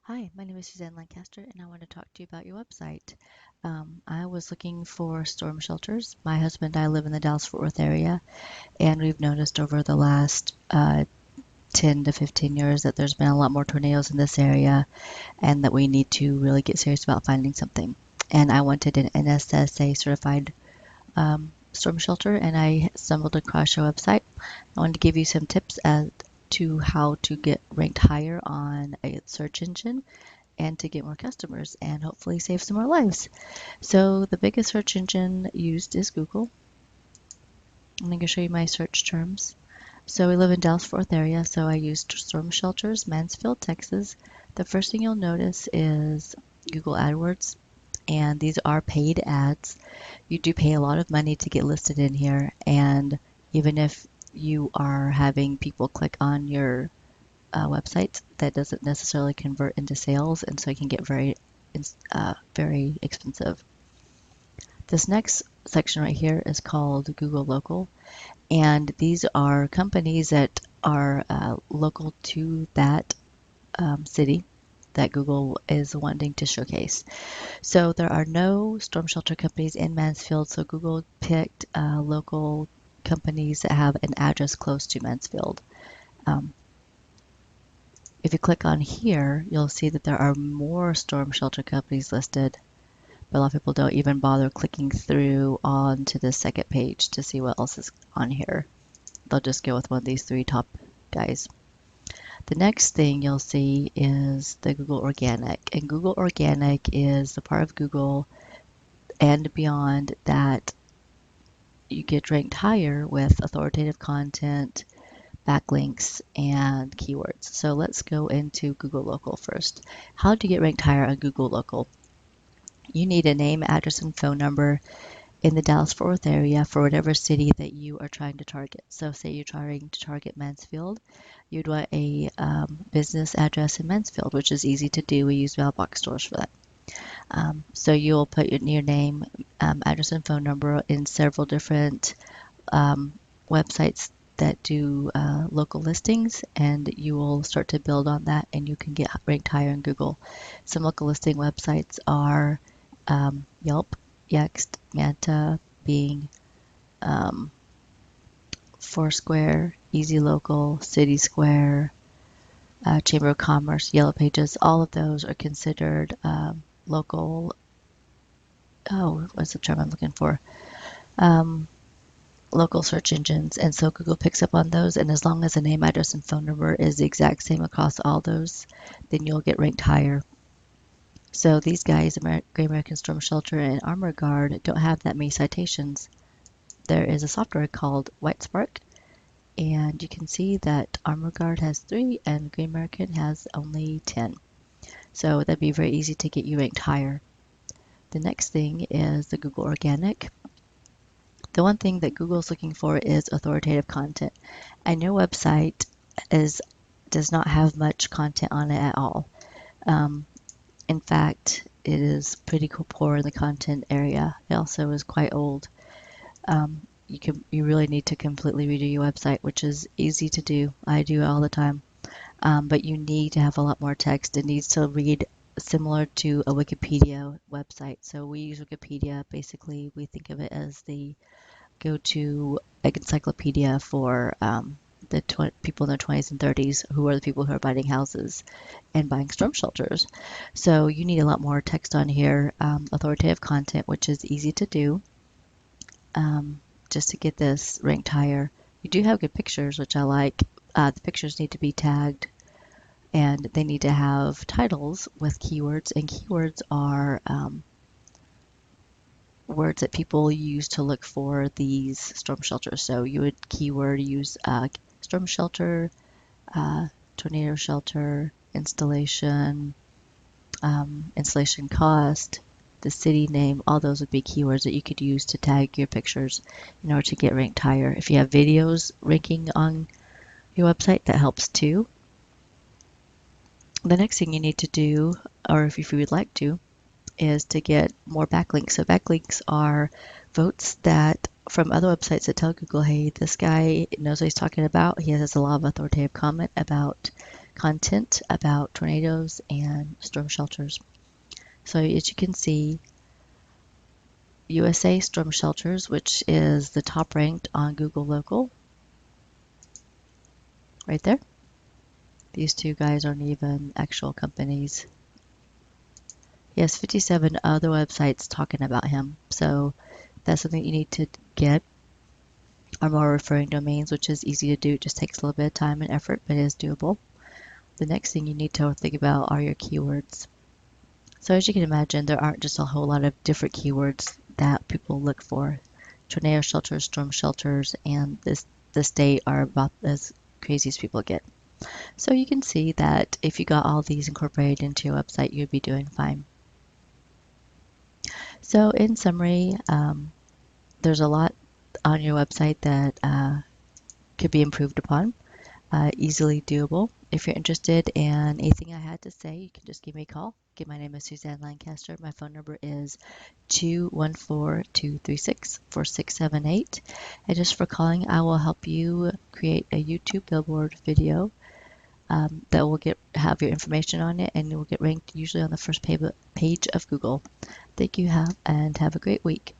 Hi, my name is Suzanne Lancaster, and I want to talk to you about your website. I was looking for storm shelters. My husband and I live in the Dallas-Fort Worth area, and we've noticed over the last 10 to 15 years that there's been a lot more tornadoes in this area, and that we need to really get serious about finding something. And I wanted an NSSA certified storm shelter, and I stumbled across your website. I wanted to give you some tips as to how to get ranked higher on a search engine and to get more customers and hopefully save some more lives. So the biggest search engine used is Google. I'm going to show you my search terms. So we live in Dallas-Fort Worth area, so I used storm shelters, Mansfield, Texas. The first thing you'll notice is Google AdWords, and these are paid ads. You do pay a lot of money to get listed in here, and even if you are having people click on your websites, that doesn't necessarily convert into sales, and so it can get very expensive. This next section right here is called Google Local, and these are companies that are local to that city that Google is wanting to showcase. So there are no storm shelter companies in Mansfield, so Google picked local companies that have an address close to Mansfield. Um, If you click on here, you'll see that there are more storm shelter companies listed, but a lot of people don't even bother clicking through onto the second page to see what else is on here. They'll just go with one of these three top guys. The next thing you'll see is the Google Organic, and Google Organic is the part of Google and beyond that you get ranked higher with authoritative content, backlinks, and keywords. So let's go into Google Local first. How do you get ranked higher on Google Local? You need a name, address, and phone number in the Dallas-Fort Worth area for whatever city that you are trying to target. So say you're trying to target Mansfield, you'd want a business address in Mansfield, which is easy to do. We use mailbox stores for that. So you'll put your name, address, and phone number in several different websites that do local listings, and you will start to build on that, and you can get ranked higher in Google. Some local listing websites are Yelp, Yext, Manta, Bing, um, Foursquare, Easy Local, City Square, Chamber of Commerce, Yellow Pages. All of those are considered local. Oh, what's the term I'm looking for? Um, Local search engines, and so Google picks up on those, and as long as the name, address, and phone number is the exact same across all those, then you'll get ranked higher. So these guys, Great American Storm Shelter and Armor Guard, don't have that many citations. There is a software called WhiteSpark, and you can see that Armor Guard has 3 and Great American has only 10. So that'd be very easy to get you ranked higher. The next thing is the Google Organic. The one thing that Google is looking for is authoritative content. And your website does not have much content on it at all. In fact, it is pretty poor in the content area. It also is quite old. You really need to completely redo your website, which is easy to do. I do it all the time. But you need to have a lot more text. It needs to read similar to a Wikipedia website. So we use Wikipedia. Basically, we think of it as the go-to encyclopedia for the people in their 20s and 30s who are the people who are buying houses and buying storm shelters. So you need a lot more text on here, authoritative content, which is easy to do just to get this ranked higher. You do have good pictures, which I like. The pictures need to be tagged, and they need to have titles with keywords, and keywords are words that people use to look for these storm shelters. So you would keyword use storm shelter, tornado shelter, installation, installation cost, the city name. All those would be keywords that you could use to tag your pictures in order to get ranked higher. If you have videos ranking on your website, that helps too. The next thing you need to do, or if you would like to, is to get more backlinks. So backlinks are votes that from other websites that tell Google, hey, this guy knows what he's talking about. He has a lot of authoritative comment about content about tornadoes and storm shelters. So as you can see, USA Storm Shelters, which is the top ranked on Google Local, right there. These two guys aren't even actual companies. He has 57 other websites talking about him. So that's something you need to get, are more referring domains, which is easy to do. It just takes a little bit of time and effort, but is doable. The next thing you need to think about are your keywords. So as you can imagine, there aren't just a whole lot of different keywords that people look for. Tornado shelters, storm shelters, and the state are about as crazy as people get. So you can see that if you got all these incorporated into your website, you'd be doing fine. So in summary, there's a lot on your website that could be improved upon, easily doable. If you're interested in anything I had to say, you can just give me a call. Again, my name is Suzanne Lancaster. My phone number is 214-236-4678. And just for calling, I will help you create a YouTube billboard video that will have your information on it, and it will get ranked usually on the first page of Google. Thank you, and have a great week.